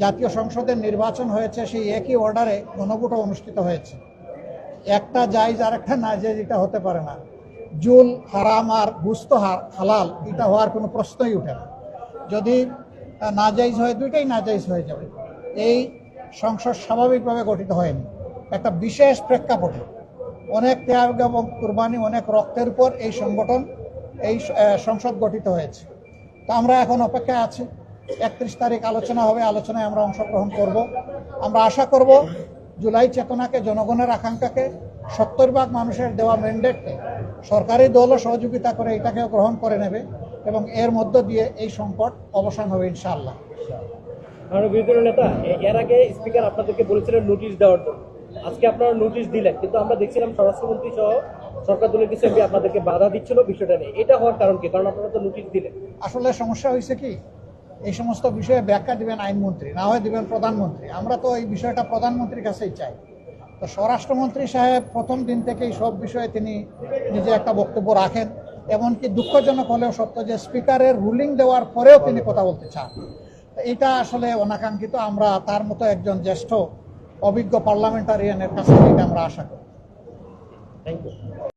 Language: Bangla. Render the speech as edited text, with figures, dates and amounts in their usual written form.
জাতীয় সংসদের নির্বাচন হয়েছে, সেই একই অর্ডারে গণভোটও অনুষ্ঠিত হয়েছে। একটা জায়েজ আর একটা নাজায়েজ এটা হতে পারে না। জুল হারাম আর গুস্ত হালাল এটা হওয়ার কোনো প্রশ্নই উঠে না। যদি নাজায়েজ হয়, দুইটাই নাজায়েজ হয়ে যাবে। এই সংসদ স্বাভাবিকভাবে গঠিত হয়নি, একটা বিশেষ প্রেক্ষাপটে অনেক ত্যাগ এবং কুরবানি, অনেক রক্তের উপর এই সংগঠন, এই সংসদ গঠিত হয়েছে। তো আমরা এখন অপেক্ষায় আছি। 31 তারিখ আলোচনা হবে, আলোচনায় আমরা অংশগ্রহণ করব। আমরা আশা করব জুলাই চেতনাকে, জনগণের আকাঙ্ক্ষাকে, 70% মানুষের দেওয়া ম্যান্ডেটকে সরকারি দলও সহযোগিতা করে এটাকেও গ্রহণ করে নেবে এবং এর মধ্য দিয়ে এই সংকট অবসান হবে ইনশাআল্লাহ। বিরোধী দলের নেতা এর আগে স্পিকার আপনাদেরকে বলেছিলেন নোটিশ দেওয়ার জন্য, আজকে আপনারা নোটিশ দিলেন, কিন্তু আমরা দেখছিলাম স্বরাষ্ট্রমন্ত্রী সহ সরকার দলের কিছু এমপি আপনাদেরকে বাধা দিচ্ছিল বিষয়টা নিয়ে। এটা হওয়ার কারণ কি? কারণ আপনারা তো নোটিশ দিলেন। আসলে সমস্যা হয়েছে কি, এই সমস্ত বিষয়ে ব্যাখ্যা দিবেন আইনমন্ত্রী, না হয় দিবেন প্রধানমন্ত্রী। আমরা তো এই বিষয়টা প্রধানমন্ত্রীর কাছেই চাই। তো স্বরাষ্ট্রমন্ত্রী সাহেব প্রথম দিন থেকেই সব বিষয়ে তিনি নিজে একটা বক্তব্য রাখেন। এমনকি দুঃখজনক হলেও সত্য যে স্পিকারের রুলিং দেওয়ার পরেও তিনি কথা বলতে চান। এটা আসলে অনাকাঙ্ক্ষিত। আমরা তার মতো একজন জ্যেষ্ঠ অভিজ্ঞ পার্লামেন্টারিয়ানের কাছে এটা আমরা আশা করি। Thank you.